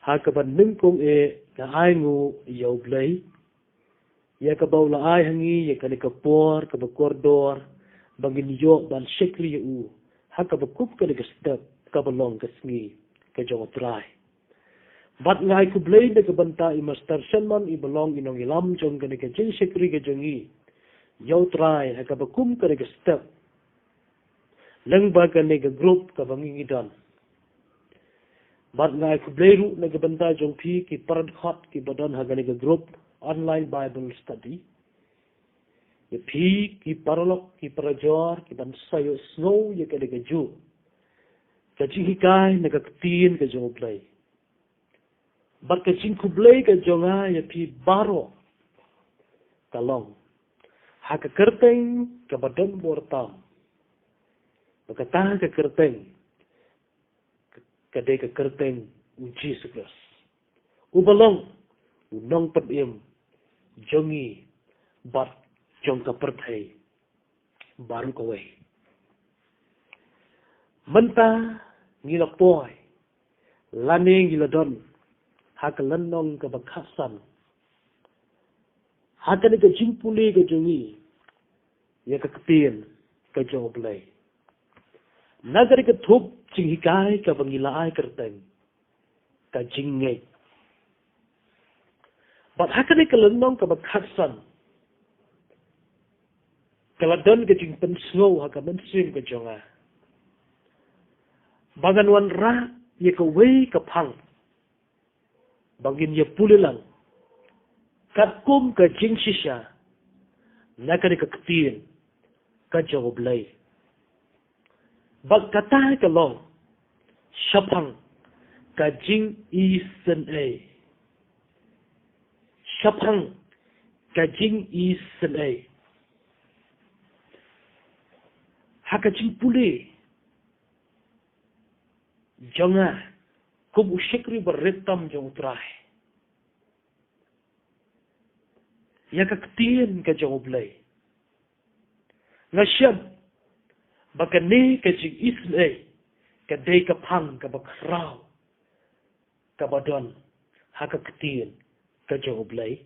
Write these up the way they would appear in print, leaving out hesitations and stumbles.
hakaban ningkong ka ai ngu yau blay ya ka baula ai hangi ya ka kapor ka bakordor bangin yo ban shekri u hakabakup ka step ka balong ka sngi ka jong try bat ngai ku blay na ka banta I master shanman I balong inong ilam jong ka jing shekri ka jongi yau try hakabakum ka step lang ba ka group ka bangin idan bat ngai ku blay ru na ka banta jong pi ki parad hot ki badan haga group online Bible study ya pi ki paralok ki parajor ki ban sayo snow ya ka ju ka jihikai na ka tin ka jong play bat ka jing ku blay ka jonga ya pi baro kalong ha ka kerteng ka badan bortam ka ta ka kerteng ka de ka kerteng uji sukras ubalong unong padim jongi bat jong ka perthai baru kowe menta ngilak poy lane ngiladon hakalan nong ka bakhasan hakane ka jingpuli ka jongi ya ka kpien ka joblay nagari ka thup jinghikai ka bangilai kerteng ka jingngei bat hakane ka lanong ka bakhasan kaladon ka jing pensngo haka mensim ka jonga banganwan ra ye ka wei ka phang bangin ye pulilang katkum ka jingshisha nakari ka ktin ka joblay bag kata ka long shapang ka Jingisynei shapang ka Jingisynei haka jingpuli jonga kum ushikri berretam jong trai ya ka ktien ka joblay ngasyam bakane ka Jingisynei ka day ka phang ka bakraw ka badon haka ktien ka joblay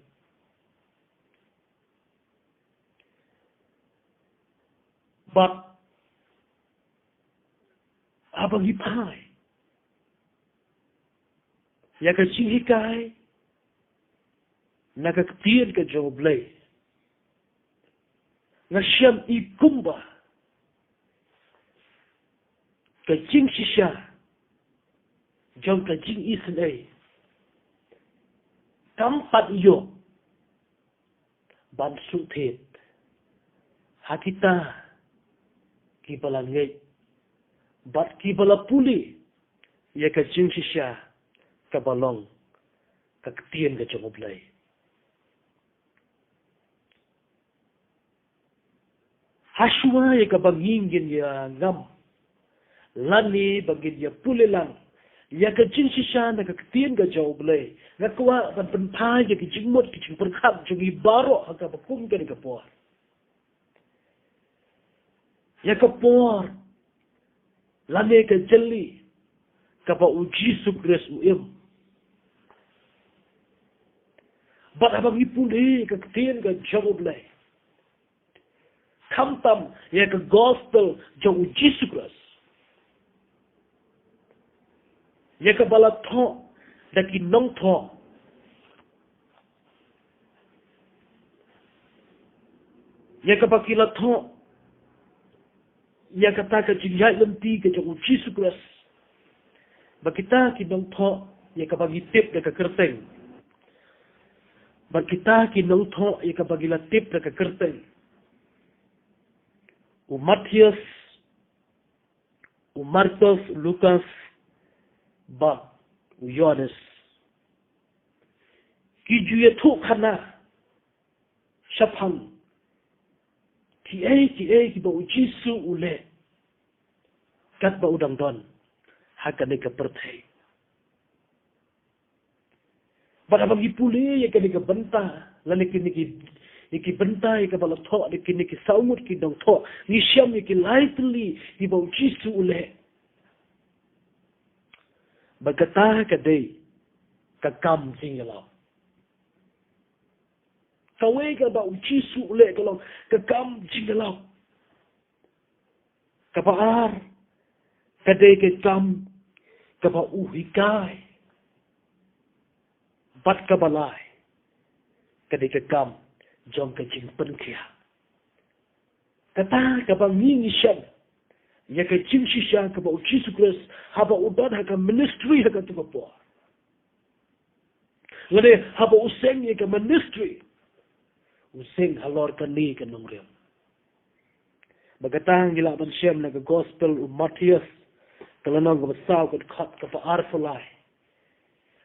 but abang hipai ya ka jinghikai naga ktien ka joblay ngasyam ikumba ka Jingshisha jong ka Jingisynei kampat iyo ban suthet hakita ki balangay bat ki balapuli ya ka Jingshisha ka balong ka ktien ka joblay haswa ya ka bangingin ya ngam lani bagin ya pulilang ya ka Jingshisha na ka ktien ka joblay ngakwa ban penpai ya ki jingmot ki jingperkham jongi baro haka bakum ka ni kapor ya kapor lani ka jeli ka ba uji sukres uim bat abang ipuli ka ktien ka joblay kamtam ya ka gospel jong uji sukres ya ka bala tho daki nong tho ya ka bakila tho ya ka ta ka jingyai lemti ka jong uji sukres bakita ki nong tho ya ka bagi tip da ka kerteng bakita ki nong tho ya ka bagila tip da ka kerteng Matthias, Marcos, Lucas, ba Johannes. Kijuye tu kana shapang. Ki ki ba ujisu ule. Kat ba udang don. Hakane ka perthai. Ba abang ipuli ya kani ka banta, lani iki benta iki bala tho iki saumut ki dong tho ni syam iki lightly di bau jisu ule bagata ka dei Kekam jinggalau. Kawai ka ba ujisu le kalau kekam jinggalau. Kapaar. Kadai kekam. Kapa uhikai. Bat kabalai. Kadai kekam. Jom ke jing penkia. Kata kapa Jingisynei. Ya ke Jingshisha kapa ujisu kres. Haba udan haka ministry haka tukapua. Lade haba useng ya ke ministry. Useng halor kani ke nongriam. Bagatang gila ban syam na ke gospel Matthias. Kalau nong ke besau ke kat ke pa arfulai.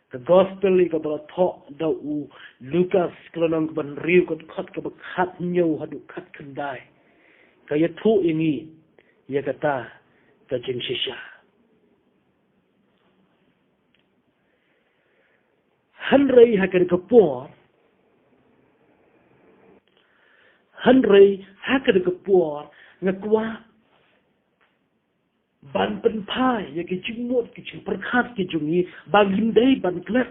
Ke gospel i ke bala thok da u Lucas kalau nong ke ban riu ke kat ke kat nyau hadu kat kendai. Kaya tu ini ya kata ke Jingshisha. Hanrei hakar ke por. Hanrei hakar ke por ngakwa ban penpai ya ke jingmut ke jing perkat ke jungi bagindai ban klep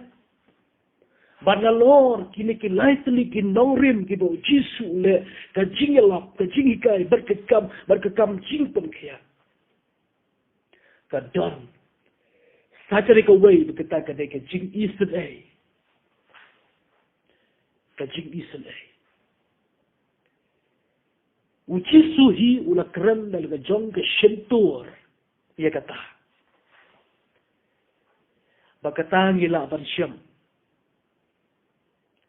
ban alor kini ke laitli ke nongrim ke bo jisu le ke jingelap ke jingikai berkekam jing penkia ke don saja ke wei berkata ke Jingisynei ke Jingisynei ujisu hi ula keren dalam jong ke shentur ia kata bakata ngila ban syam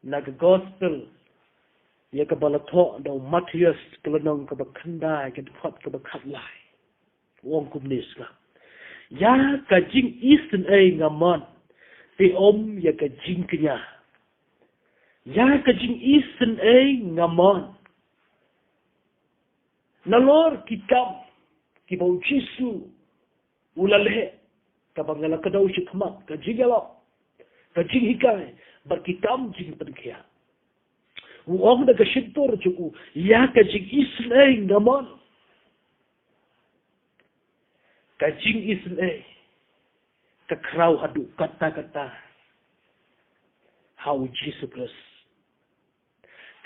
nag gospel ia ke balato do Matthias kelenong ke bakandai ke dekat ke bakatlai wong kumnis lah ya ke Jingisynei ngaman pe om ya ke jingknya ya ke Jingisynei ngaman nalor kikam kibau jisu ulale kabangala kadau shikmat ka jingala ka jinghikai berkikam jing penkia uong da ka shintor juku ya ka Jingisynei ngaman ka Jingisynei ka krau hadu kata-kata hau jisu plus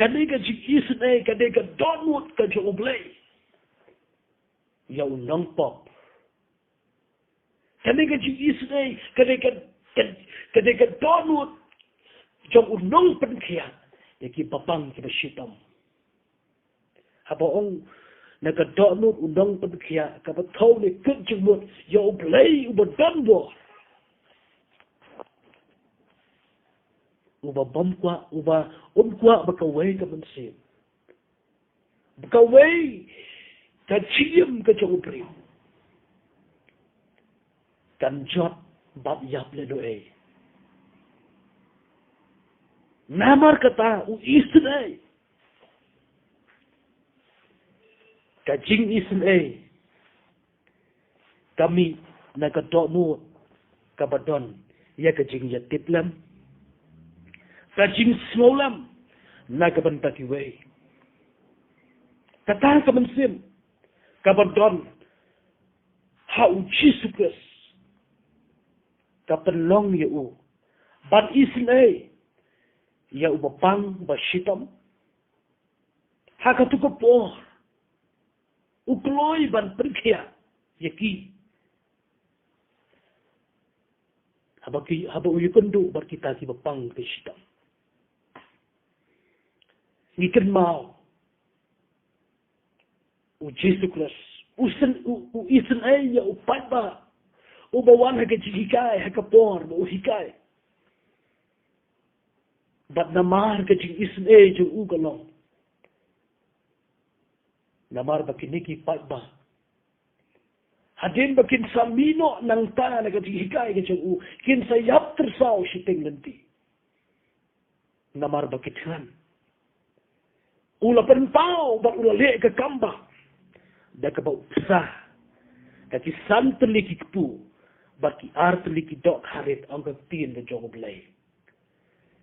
kadai ka Jingisynei kadai ka donut ka joblei ya unang pop. Kadai ka Jingisynei, kadai ka donut, jom unang penkia, ya ki papang ki bashitam. Habaong naga donut unang penkia, kapataw ni kunjumut, ya ublay ubadambor. Uba bamkwa, uba unkwa bakaway ka mansim. Bakaway, kaciyam ka chokuprim. Kanjot bab yap le doe. Namar kata Jingisynei. Ka Jingisynei. Kami nakadokmu kabadon ya ka jingtip lam. Ka jingsmolam nakabantakiway. Kata ka mansim kabadon hau jisukas kapenlong yau ban Jingisynei ya ubapang bashitam hakatukapor ukloy ban perkia yaki haba uyukundu berkita ki bapang bashitam ngiken mau ujisukas Jingisynei ya upatba ubawan haka jihikai haka por uhikai bat namar ka Jingisynei jung ugalong namar bakiniki patba hadin bakin samino nang ta na ka jihikai ka jung kin sayap tersaw shiting nanti namar bakithan ula penpau bat ula le ka kamba da ka bau psa kaki santli ki kpu baki artli ki dok harit ang tin da jog blay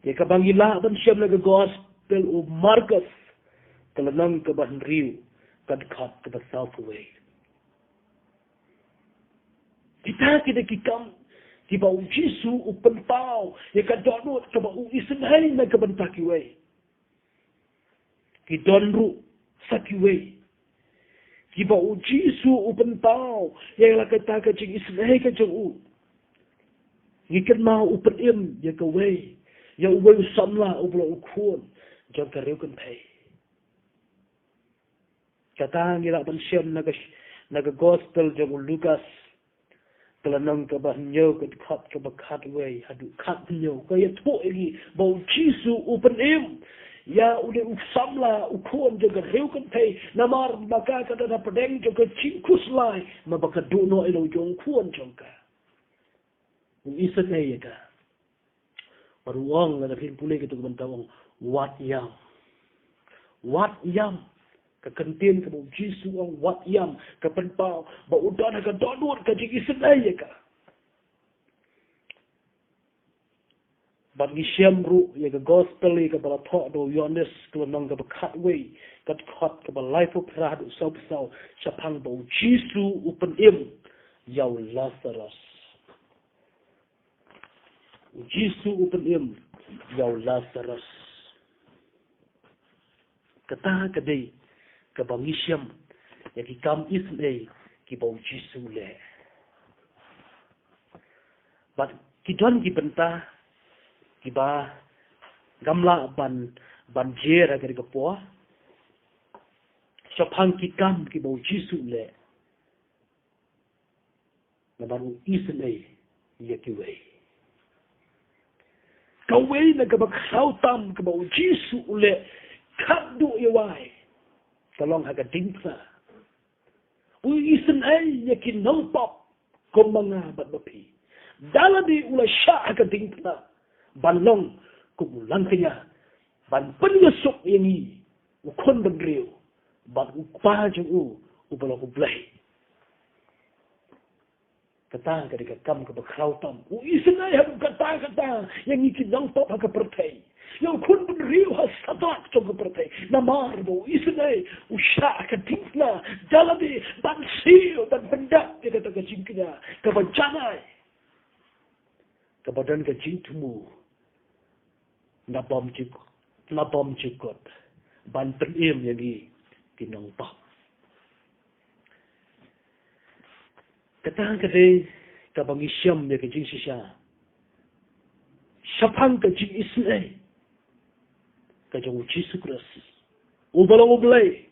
ya ka bangila ban syam na gospel u Marcus kalanang ka ban riu kad khat ka south way kita ki kam ki ba Jisu upen pau ya ka donut ka ba Jingisynei na ka ban takiwe ki donru sakiwe ki ba Jisu upen pau ya la ka ta ka Jingisynei ka jong ngikan mau upen im ya ka we ya we samla ublo ukun jong ka reu kan pai kata ngira ban siam naga gospel jong Lukas kelanang ka ba nyo ka ba khat we hadu khat nyo ka ya tho egi ba Jisu upen im ya ude samla ukon jong ka reu kan pai namar maka ka da pedeng jong ka cingkus lai ma ba ka do no elo jong kuan jong ka Jingisynei ka paruang na kin pulih kita bentawang wat yam ka kantin ka bu Jisu ang wat yam ka penpau ba udan ka donut ka Jingisynei ka bagi syamru ya ka gospel ka bala tho do Yohanes ka nang ka khat we ka khat ka ba life of prad so sapang ba Jisu upen im yaw Lazarus Jisu upen im yaw Lazarus kata kadai ka bangisyam ya ki kam Jingisynei ki ba Jisu le but ki don ki benta ki ba gamla ban jera ka po sapang ki kam ki ba Jisu le na ba Jingisynei ya ki we kaway na kabakautam kabaw Jisu uli kadu iway talong haga dingsa Jingisynei yakin nang pop kung mga batbapi daladi ula siya haga dingsa banlong kumulang kanya ban penyesok ini ukon bagriw ban upajang ubala ublay kata ketika kamu keberkautan, Jingisynei harus kata yang ikin nang top haka pertai, yang kun beriu hasadak jong pertai, namar bo Jingisynei usah ketingna dalam di bansil dan pendak dia kata kejingknya kebancanai, kebadan kejingtmu, nabom cikot, ban penim yang kinang top. Kata kadai ka bangisyam ya ka Jingshisha sapang ka Jingisynei ka jong Jisu Kristus ubalong ublay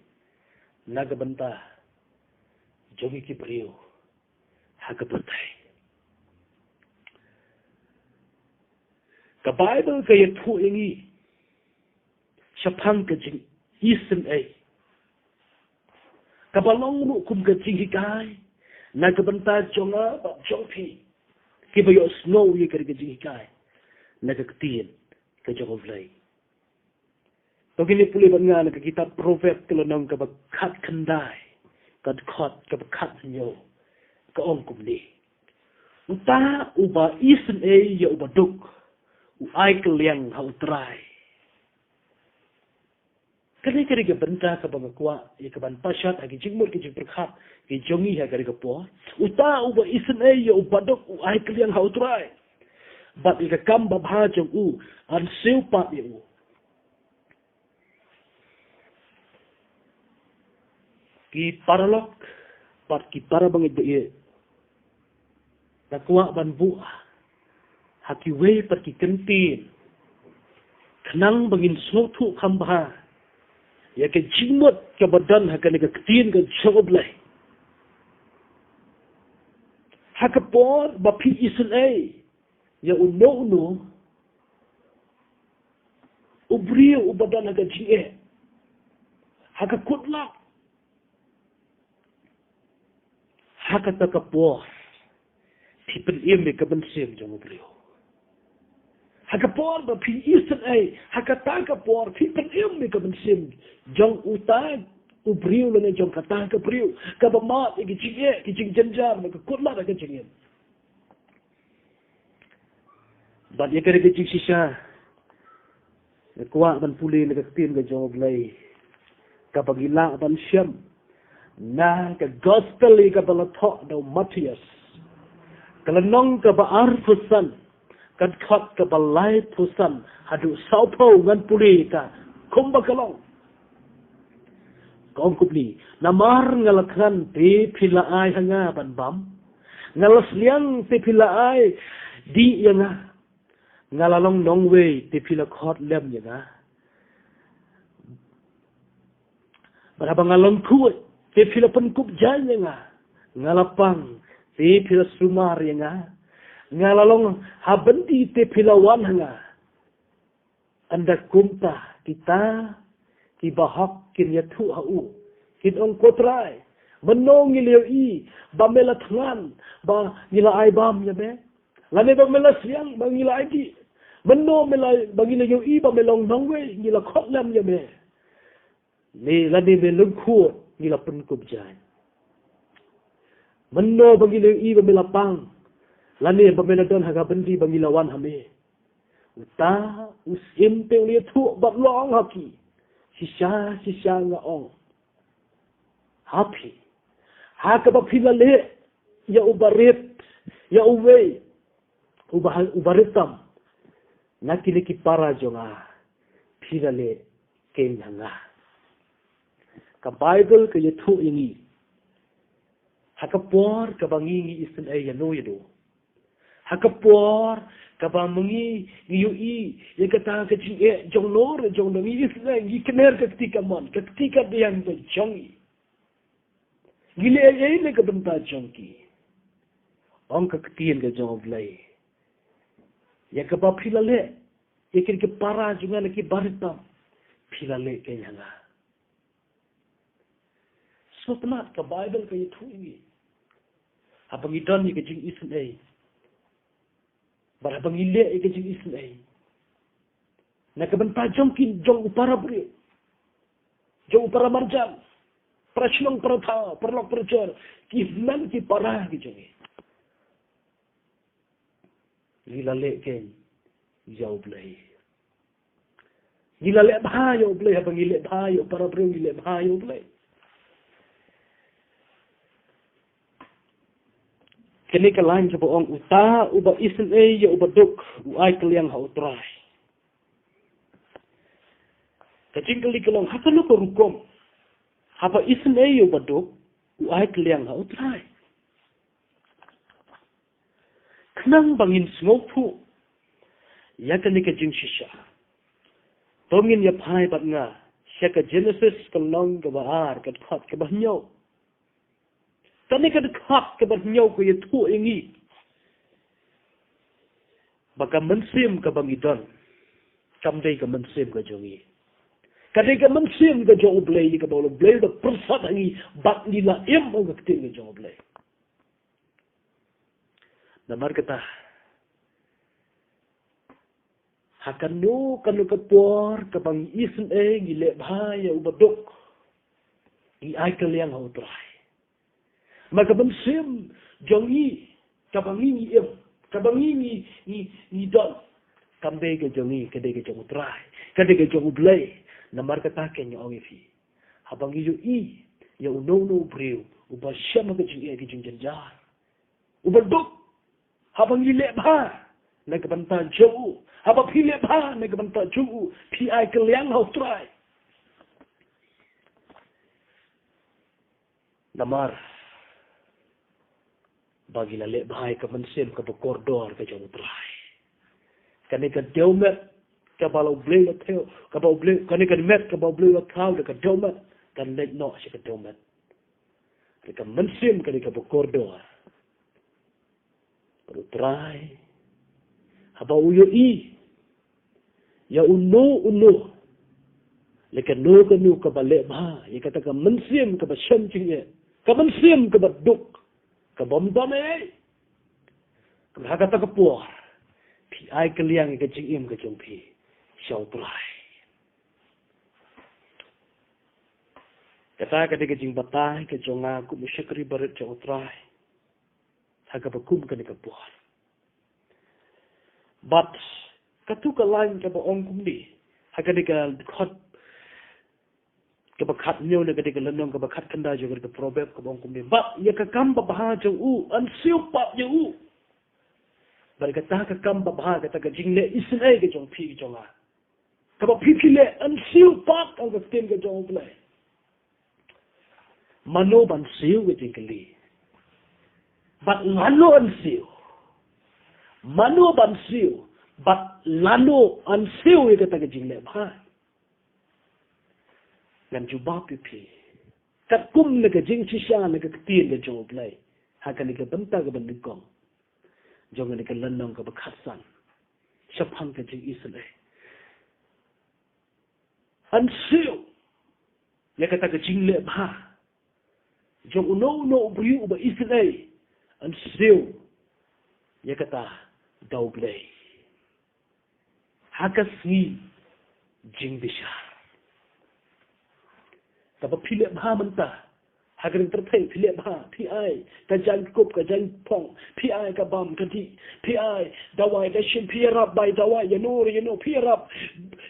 nagabanta jogi ki brio hagabatay ka Bible ka yatu ingi sapang ka Jingisynei ka balong ru kum ka Jingisynei nagabanta jonga ba jongpi kibayo snow ye kar Jingisynei nagaktin ka jongolay pagini puli banga nakakita prophet kelanang ka bakhat khandai kad khot ka bakhat nyo ka ongkum ni uta uba Jingisynei ya uba duk u ai kaliang hautrai kani kari ka benta ka bangakwa ya ka ban pashat agi jingmur ki jingperkhat ki jongi ha kari ka po uta uba Jingisynei ya uba duk u ai kaliang hautrai bat ika kam babha jong an siu pat ya ki paralok pat ki para bangit ye nakwa ban bu haki we pat ki kentin kenang bangin sotu kambha ya ke jingmut ke badan haka ka ketin ka joblay haka por ba pi Jingisynei ya uno ubrio ubadan haka jinge haka kutlak haka takapor tipen ime ka bensim jong ubrio haka por ba pi Jingisynei haka takapor tipen ime ka bensim jong utag ubrio lene jong kata ka brio ka ba mat ki jinge ki jingjanjar ka kutlak ka jinge bat ye kare ke Jingshisha kuwa ban puli le tin ga jong blai ka pagila ban syam na ka gospel ka bala tho do Matthias Kelenong ke baar pusan, kan khot ke balai pusan, hadu saupo ngan puli ka, kumba kelong. Kong kupni, namar ngalakhan te pila ai hanga ban bam, ngalas liang te pila ai di yanga, ngalalong nongwei te pila khot lem yanga. Barabang ngalong kuat, te pila penkup jan yanga, ngalapang te pila sumar yanga, ngalalong habendi te pila wan hanga. Anda kumta kita ki bahak kin yatu hau kin ong kotrai menong ngileu i ba mela thangan ba ngila ai bam ya be lane ba mela siang ba ngila ai di meno mela ba ngila i ba melong nongwe ngila khotlam ya be ni lane be lung khu ngila pen kup jan meno ba ngila i ba mela pang lane ba mela don haga bendi ba ngila wan hame uta usim pe li thu ba long haki Shisha nga ong. Happy. Haka ba pilale. Ya ubarit. Ya uwe. Ubaritam. Nakiliki para jo nga. Pilale kenya nga. Ka Bible ka yatu ingi. Haka por ka bangingi isin ay yano yado. Haka por kabamungi ngiyui yang kata kecil jong nor jong ngi islang ngikener ketika man ketika dia yang jongi gile le ke benta jongi ong ketien ke jong blai ya ke bapilale ya ke para juga lagi baritam pilale ke nyanga so penat ke Bible ke itu ini apa ngidon ni ke jing islang Barabang ile ke Jingisynei. Nak benta jongkin jong upara beri. Jong upara marjam. Prashlong prata, perlok perjor. Kifman ki parah ki jongi. Gila le ken jauh belai. Gila le bahayo belai abang ile bahayo para beri ile bahayo belai. Kini kalain sa buong uta, uba isin ya uba duk, uay kaliang hautray. Kacing kali kalong, haka no ko rukom. Hapa isin ya uba duk, uay kaliang hautray. Kenang bangin smopu, ya kani ka Jingshisha. Tongin ya pai bat nga, siya ka Genesis kalong kabaar, katkat kabahnyaw. Tani ka dekat ke bernyaw ko itu ingi. Baka mensim ke bangidon. Kamdai ke mensim ke jongi. Kadai ke mensim ke jong blay ke bawlo blay da persat ingi bak nila im ang ketin ke jong blay. Namar kata hakanu kanu kepuar ke bang isen ngile bahaya ubadok. I ai kaliang hautrai. Maka bensim jongi kabangi kabangi ni don kambe ke jongi kade ke jong trai kade ke jong blay namar kata ken yo ngi fi habangi yo I ya uno breu uba shama ke jing janjar uba dok habangi le ba na ke banta jo haba pi le ba na ke banta jo pi ai ke liang ho trai namar bagi lalek bahai ke mensim ke berkordor ke jauh terai. Kani ke deumet ke balau blei le teo ke balau blei kani ke met ke balau blei le kau ke deumet kan lek no si ke deumet. Ke mensim kani ke berkordor. Baru terai. Haba uyo I ya uno lek no ke balik bah ya kata ke mensim ke bersem cingnya ke mensim ke berduk ke bom-bom Kaya kata kepuar. Pi ai keliang ke jing ke jong pi. Xiao trai. Kata ke jing batai ke jong aku musyakri barit xiao trai. Haga bakum ke kepuar. But katu ke lain ke baong kum ni. Haga ke khot ke bakat nyo na ke lenong ke bakat kanda juga ke probab ke baong kum ni. But ya ke kam baha jong an siu pap je berkata ke kam babha kata ke jingle Israel ke jong pi jong a ka pi pi le an siu pak ang ke tin ke jong ple mano ban siu ke jingli bat lano an siu mano ban siu bat lano an siu ke kata ke jingle bha ngan juba pi pi kat kum ne ke Jingshisha ne ke tin ke jong ple ha ka ne ke banta ke ban kong jong ne ke lanong ke bakhasan sapang ke jing Israel an siu ya kata ke jingle bha jong uno briu ba Israel an siu ya kata dauble hakasni Jingshisha tapi pilih bah mentah, hagerin terpeng pilih bah, pi kajan kup kajan pong, pi kabam kadi, pi dawai dashin pi rap by dawai you know pi rap,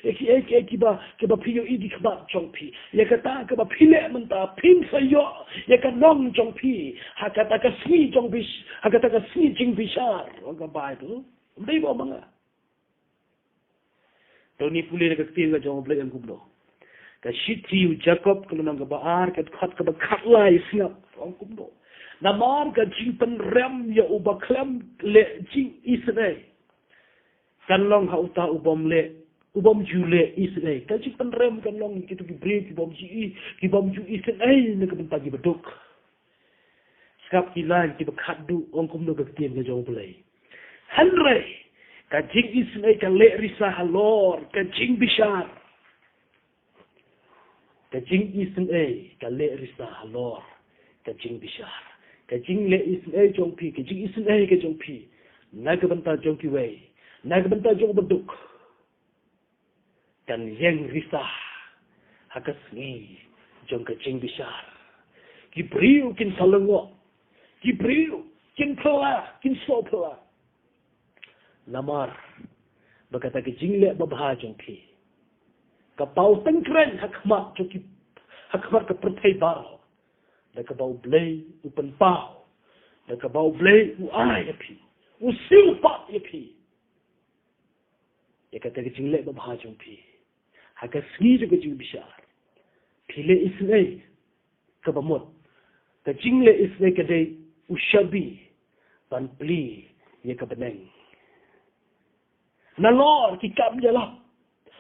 eki ba piyo idi kabat jong pi, ya kata kaba pilih mentah, pin sayo, ya kanong jong pi, hakata kasni jong bis, hakata kasni Jingshisha, orang Bible, mesti bawa manga. Tony pulih nak ketiga jong blek yang kublo. Ka Shitiu Jacob kalau nang baar ka khat ka khatlai snap ong kumdo namar ka jingpen rem ya ubaklem le jing Israel kan long ha uta ubom jule Israel ka jingpen rem kan long kitu ki break ki bom ju Israel ne ka bagi beduk skap ki lan ki khaddu ong kumdo ka tien ka jong play Henry ka jing Israel ka le risa halor ka jing bishar ka Jingisynei ka le risa halor ka Jingshisha ka jing le Israel jong pi ka Jingisynei ka jong pi nagbanta jong ki wei nagbanta jong beduk kan yang risa hakasni jong ka Jingshisha ki briu kin salango ki briu kin pala kin sopla namar berkata ke jingle babha jong pi kapau tengkren hakmat joki hakmat ke pertai baro da kabau blay upen pau da kabau blay u ai pi u siu pa pi ya kata ke jingle babha jong pi hakasni jo ke Jingshisha pile Israel ka bamot ka jingle Israel ke dei ushabi ban pli ye ka beneng nalor ki kam jala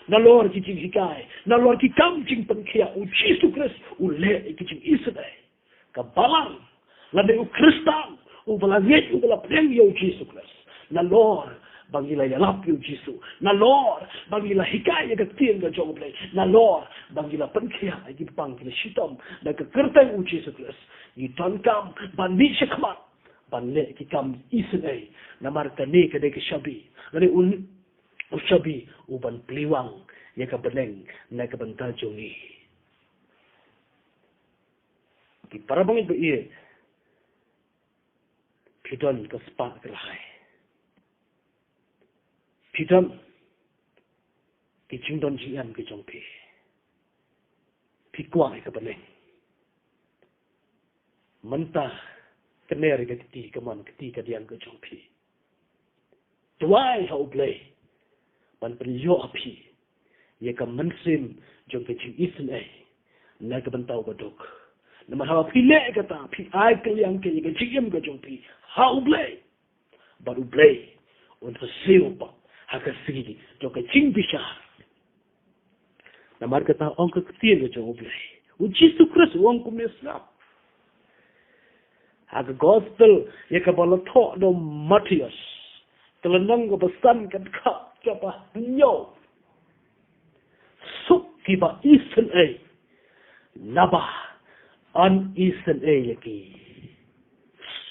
nalor ki jing hikai nalor ki kam jing pengkia u Jesus Christ u le ki jing Israel ka balang la de u Kristan u balanget u bala preng yo Jesus Christ nalor bangila ya lap yo Jesus nalor bangila hikai ya tien ga jong play nalor bangila pengkia ki pang ki shitom da ka kerteng u Jesus Christ ni ton kam ban ni shakmat ban le ki kam Israel namar ka ne ka de ki shabi le Ushabi uban pliwang ya ka beneng na ka banta jongi ki parabang ibu iye pidon ka spa kerahai pidon ki jingdon jian ki jongpi pikwa ka beneng mentah kener ka keti kaman keti ka dian ka jongpi tuai ha ublay ban penyo api ye ka mensim jong ke Israel na ka bantau badok na mahawa pile ka ta pi ai ke yang ke ye ka jigem ka jong pi ha ublay ba ublay on to silpa ha ka sigi jong ke Jingshisha na mar ka ta on ka tien ka jong ublay u Jesus Christ wong kum ne snap ha ka gospel ye ka balato do Matthias telenong ko pesan kan ka Japa nyo suk kiba Israel naba an Israel yaki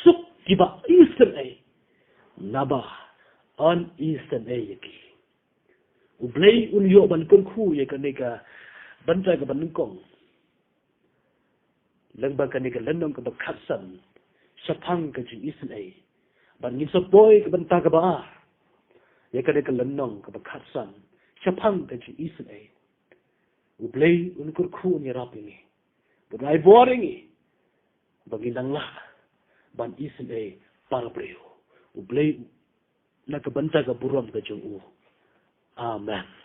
suk kiba Israel naba an Israel yaki ublay unyo ban kun khu ye kanika banta ka ban kong lang ba kanika landong ka bakhasan sapang ka Israel ban ngin boy ka banta ka ba ya kada ka lannong ka bakhasan sapang ka Israel ublay unkur khu ni rapingi buday boringi bagindang la ban Israel para preo ublay na ka banta ka buram ka jung u. Amen.